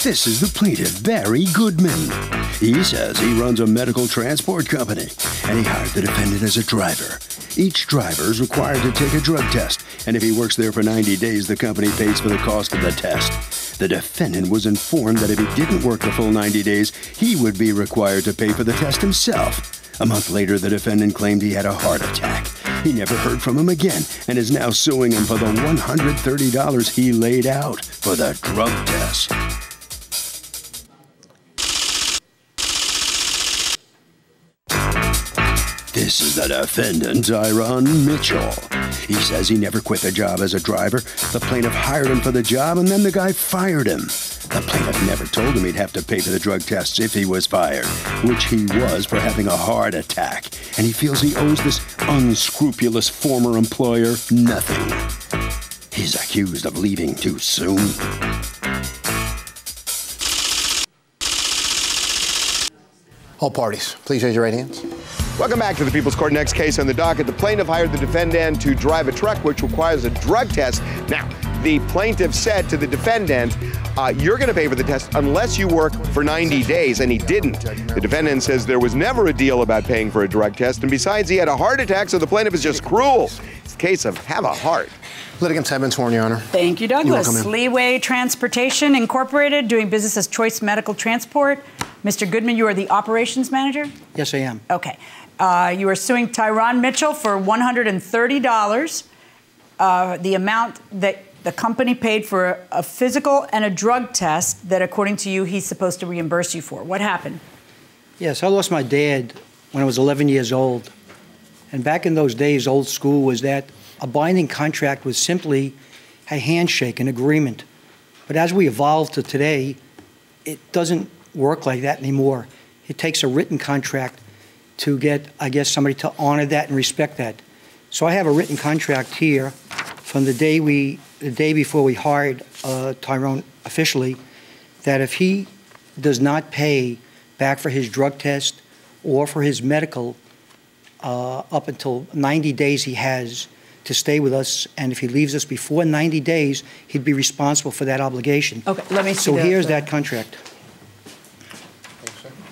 This is the plaintiff, Barry Goodman. He says he runs a medical transport company, and he hired the defendant as a driver. Each driver is required to take a drug test, and if he works there for 90 days, the company pays for the cost of the test. The defendant was informed that if he didn't work the full 90 days, he would be required to pay for the test himself. A month later, the defendant claimed he had a heart attack. He never heard from him again and is now suing him for the $130 he laid out for the drug test. This is the defendant, Tyron Mitchell. He says he never quit the job as a driver. The plaintiff hired him for the job, and then the guy fired him. The plaintiff never told him he'd have to pay for the drug tests if he was fired, which he was for having a heart attack. And he feels he owes this unscrupulous former employer nothing. He's accused of leaving too soon. All parties, please raise your right hands. Welcome back to the People's Court. Next case on the docket. The plaintiff hired the defendant to drive a truck which requires a drug test. Now, the plaintiff said to the defendant, you're going to pay for the test unless you work for 90 days, and he didn't. The defendant says there was never a deal about paying for a drug test, and besides, he had a heart attack, so the plaintiff is just cruel. It's a case of have a heart. Litigants have been sworn, Your Honor. Thank you, Douglas. Leeway Transportation Incorporated, doing business as Choice Medical Transport. Mr. Goodman, you are the operations manager? Yes, I am. Okay. You are suing Tyron Mitchell for $130, the amount that the company paid for a physical and a drug test that, according to you, he's supposed to reimburse you for. What happened? Yes, I lost my dad when I was 11 years old. And back in those days, old school was that a binding contract was simply a handshake, an agreement. But as we evolve to today, it doesn't work like that anymore. It takes a written contract to get, I guess, somebody to honor that and respect that. So I have a written contract here from the day before we hired Tyrone officially, that if he does not pay back for his drug test or for his medical up until 90 days he has to stay with us, and if he leaves us before 90 days, he'd be responsible for that obligation. Okay, let me see. So here's that contract.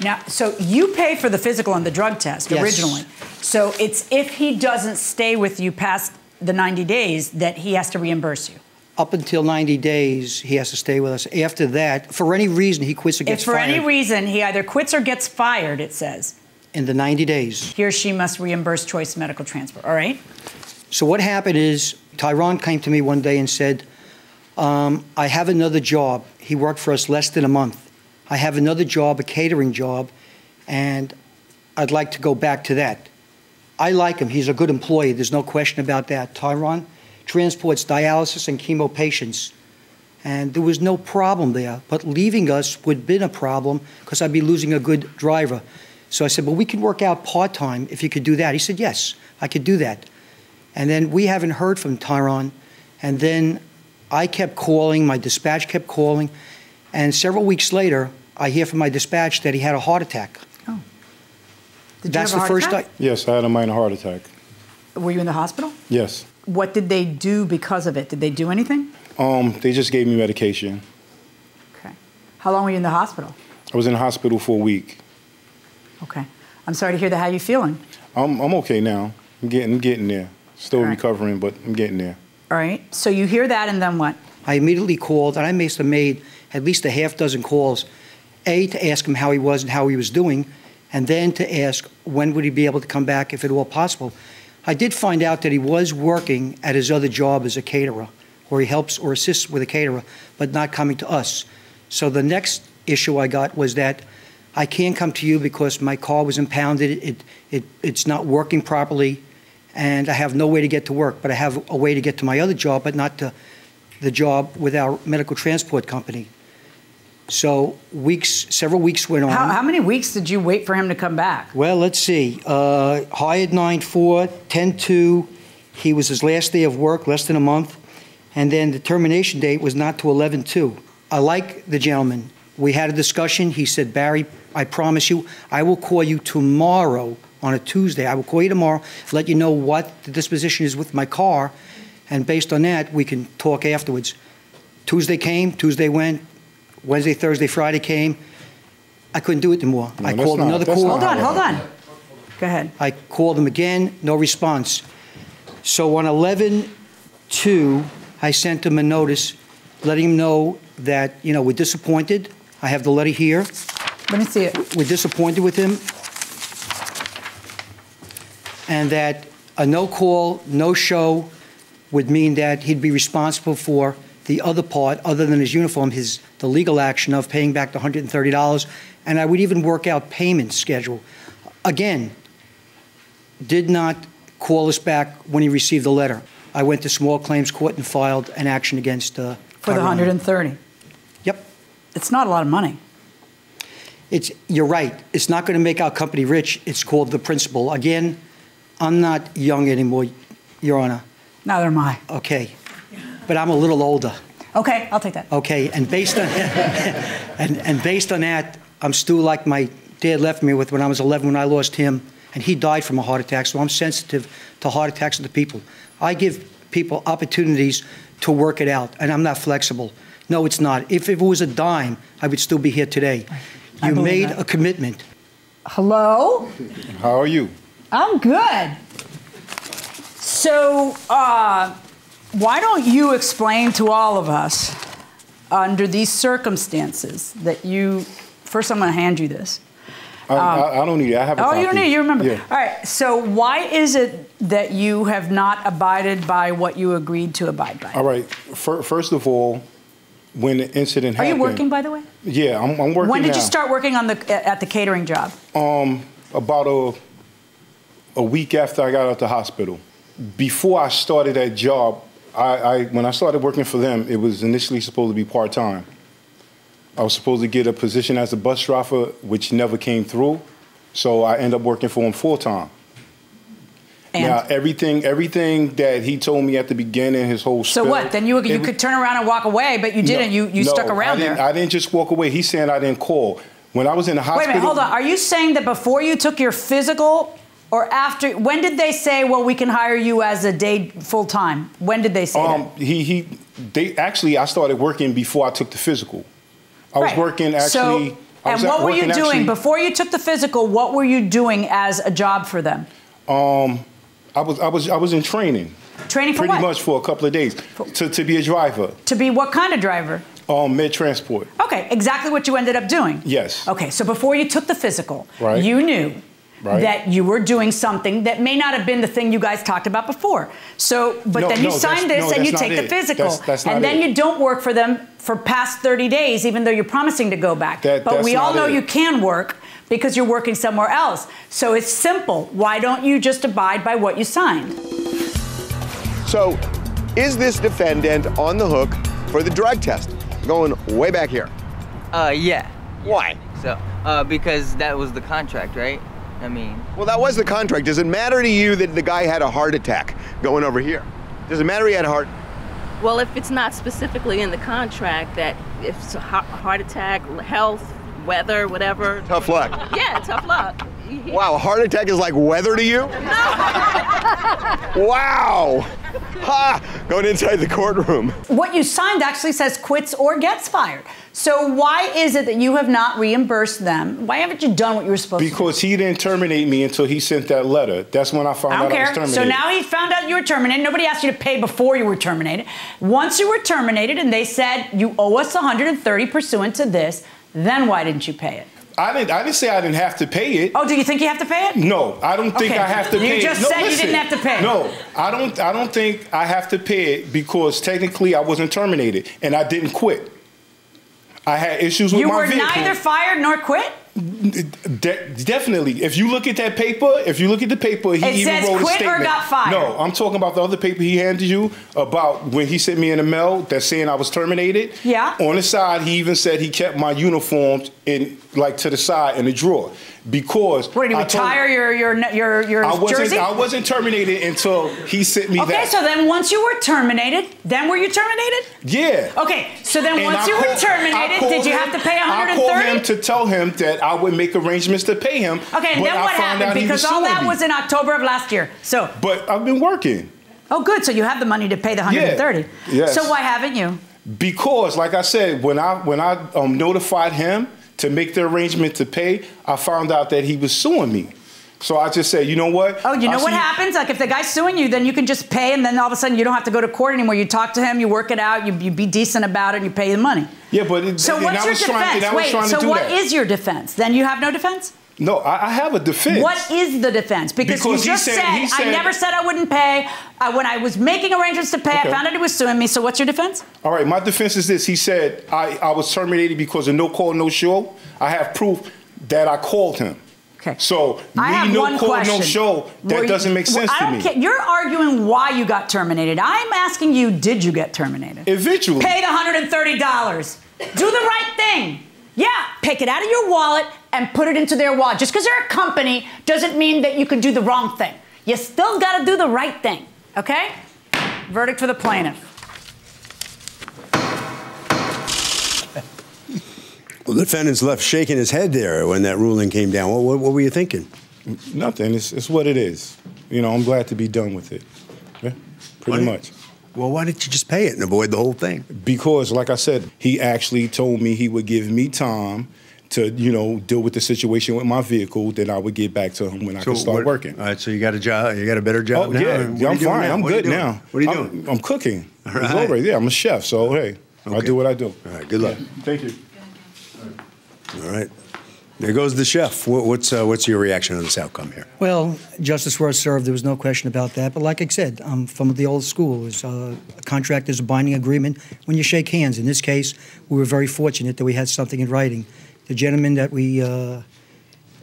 Now, so you pay for the physical and the drug test originally. Yes. So it's if he doesn't stay with you past the 90 days that he has to reimburse you. Up until 90 days, he has to stay with us. After that, for any reason, he quits or gets fired. If for any reason he either quits or gets fired, it says. In the 90 days. He or she must reimburse Choice Medical Transport, all right? So what happened is, Tyron came to me one day and said, I have another job. He worked for us less than a month. I have another job, a catering job, and I'd like to go back to that. I like him. He's a good employee. There's no question about that. Tyron transports dialysis and chemo patients, and there was no problem there. But leaving us would have been a problem because I'd be losing a good driver. So I said, well, we can work out part-time if you could do that. He said, yes, I could do that. And then we haven't heard from Tyron, and then I kept calling, my dispatch kept calling, and several weeks later, I hear from my dispatch that he had a heart attack. Oh. Did That's you have the a first heart attack? Yes, I had a minor heart attack. Were you in the hospital? Yes. What did they do because of it? Did they do anything? They just gave me medication. Okay. How long were you in the hospital? I was in the hospital for a week. Okay. I'm sorry to hear that. How are you feeling? I'm okay now. I'm getting there. Still recovering, but I'm getting there. All right. So you hear that, and then what? I immediately called, and I must have made at least a half-dozen calls, A, to ask him how he was and how he was doing, and then to ask when would he be able to come back, if at all possible. I did find out that he was working at his other job as a caterer, or he helps or assists with a caterer, but not coming to us. So the next issue I got was that I can't come to you because my car was impounded, it's not working properly, and I have no way to get to work, but I have a way to get to my other job, but not to the job with our medical transport company. So several weeks went on. How many weeks did you wait for him to come back? Well, let's see. Hired 9/4, 10/2. He was his last day of work, less than a month. And then the termination date was not to 11/2. I like the gentleman. We had a discussion. He said, Barry, I promise you, I will call you tomorrow on a Tuesday. I will call you tomorrow, let you know what the disposition is with my car. And based on that, we can talk afterwards. Tuesday came, Tuesday went. Wednesday, Thursday, Friday came. I couldn't do it anymore. No, I called another call. Hold on. Go ahead. I called them again, no response. So on 11/2, I sent them a notice letting them know that, we're disappointed. I have the letter here. Let me see it. We're disappointed with him. And that a no call, no show would mean that he'd be responsible for the other part, other than his uniform, the legal action of paying back the $130. And I would even work out payment schedule. Again, did not call us back when he received the letter. I went to small claims court and filed an action against for the 130. Yep. It's not a lot of money. You're right. It's not going to make our company rich. It's called the principal. Again, I'm not young anymore, Your Honor. Neither am I. Okay. But I'm a little older. Okay, I'll take that. Okay, and based on and based on that, I'm still like my dad left me with when I was 11 when I lost him, and he died from a heart attack, so I'm sensitive to heart attacks of the people. I give people opportunities to work it out, and I'm not flexible. No, it's not. If it was a dime, I would still be here today. You made a commitment. Hello? How are you? I'm good. So, why don't you explain to all of us, under these circumstances, that first I'm going to hand you this. I don't need it. I have a copy. You don't need it. You remember. Yeah. All right. So why is it that you have not abided by what you agreed to abide by? All right. First of all, when the incident happened. Are you working, by the way? Yeah, I'm working When did now. you start working at the catering job? About a week after I got out the hospital. Before I started that job, when I started working for them, it was initially supposed to be part-time. I was supposed to get a position as a bus driver, which never came through. So I ended up working for him full-time. And? Now, everything that he told me at the beginning, his whole spiel. So what? Then you could turn around and walk away, but you didn't. You stuck around there. I didn't just walk away. He's saying I didn't call. When I was in the hospital. Wait a minute, hold on. Are you saying that before you took your physical or after? When did they say, well, we can hire you as a day full-time? When did they say that? I started working before I took the physical. I was working actually. And what were you doing before you took the physical? What were you doing as a job for them? I was in training. Training for pretty what? Much for a couple of days to be a driver. To be what kind of driver? Med transport. Okay, exactly what you ended up doing. Yes. Okay, so before you took the physical, right. You knew that you were doing something that may not have been the thing you guys talked about before. So, then you sign this and you take the physical, and then you don't work for them for past 30 days, even though you're promising to go back. But we all know you can work because you're working somewhere else. So it's simple. Why don't you just abide by what you signed? So, is this defendant on the hook for the drug test? Going way back here. Yeah. Why? So, because that was the contract, right? I mean. Well, that was the contract. Does it matter to you that the guy had a heart attack going over here? Does it matter he had a heart? Well, if it's not specifically in the contract that if it's a heart attack, health, weather, whatever. Tough luck. Yeah, tough luck. Wow, a heart attack is like weather to you? Wow. Ha! Going inside the courtroom. What you signed actually says quits or gets fired. So why is it that you have not reimbursed them? Why haven't you done what you were supposed to do? Because he didn't terminate me until he sent that letter. That's when I found out I was terminated. So now he found out you were terminated. Nobody asked you to pay before you were terminated. Once you were terminated and they said you owe us $130 pursuant to this, then why didn't you pay it? I didn't say I didn't have to pay it. Oh, do you think you have to pay it? No, I don't think I have to pay it. You just said you didn't have to pay it. No, I don't think I have to pay it because technically I wasn't terminated and I didn't quit. I had issues with my vehicle. You were neither fired nor quit? Definitely. If you look at that paper, he even wrote a statement. It says quit or got fired. No, I'm talking about the other paper he handed you about when he sent me in the mail that's saying I was terminated. Yeah. On the side, he even said he kept my uniforms to the side in the drawer. Because what, did he retire your jersey? I wasn't terminated until he sent me that. Okay, so then once you were terminated, then were you terminated? Yeah. Okay, so then once you were terminated, did you have to pay $130? I called him to tell him that I would make arrangements to pay him. Okay, and then what happened? Because all that was in October of last year. So. But I've been working. Oh, good. So you have the money to pay the $130. Yes. So why haven't you? Because, like I said, when I notified him to make the arrangement to pay, I found out that he was suing me. So I just said, you know what? Oh, you know what happens? Like if the guy's suing you, then you can just pay, and then all of a sudden you don't have to go to court anymore. You talk to him, you work it out, you be decent about it, and you pay the money. Yeah, but so what's your defense? Wait, so what is your defense? Then you have no defense? No, I have a defense. What is the defense? Because you just said, I never said I wouldn't pay. When I was making arrangements to pay, I found out he was suing me. So what's your defense? All right, my defense is this. He said I was terminated because of no call, no show. I have proof that I called him. Okay. So no call, no show, that doesn't make sense to me. You're arguing why you got terminated. I'm asking you, did you get terminated? Eventually. Pay the $130. Do the right thing. Yeah, take it out of your wallet and put it into their wallet. Just because they're a company doesn't mean that you can do the wrong thing. You still got to do the right thing, okay? Verdict for the plaintiff. Well, the defendant's left shaking his head there when that ruling came down. What were you thinking? Nothing. It's what it is. You know, I'm glad to be done with it. Yeah, pretty much. Well, why didn't you just pay it and avoid the whole thing? Because, like I said, he actually told me he would give me time to, deal with the situation with my vehicle, then I would get back to him when I could start working. All right, so you got a job, you got a better job now? Yeah, I'm fine. I'm good now. What are you doing? I'm cooking. All right. Yeah, I'm a chef, so hey, I do what I do. All right, good luck. Yeah, thank you. All right. There goes the chef. What's your reaction on this outcome here? Well, justice was served. There was no question about that. But like I said, I'm from the old school. A contract is a binding agreement when you shake hands. In this case, we were very fortunate that we had something in writing. The gentleman that we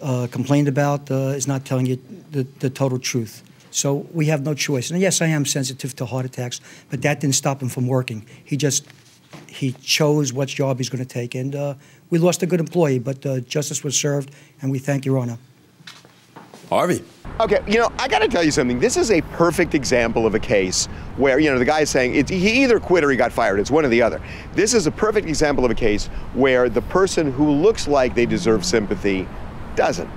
complained about is not telling you the total truth. So we have no choice. And yes, I am sensitive to heart attacks, but that didn't stop him from working. He chose what job he's going to take, and we lost a good employee, but justice was served, and we thank Your Honor. Harvey. Okay, I got to tell you something. This is a perfect example of a case where, the guy is saying he either quit or he got fired. It's one or the other. This is a perfect example of a case where the person who looks like they deserve sympathy doesn't.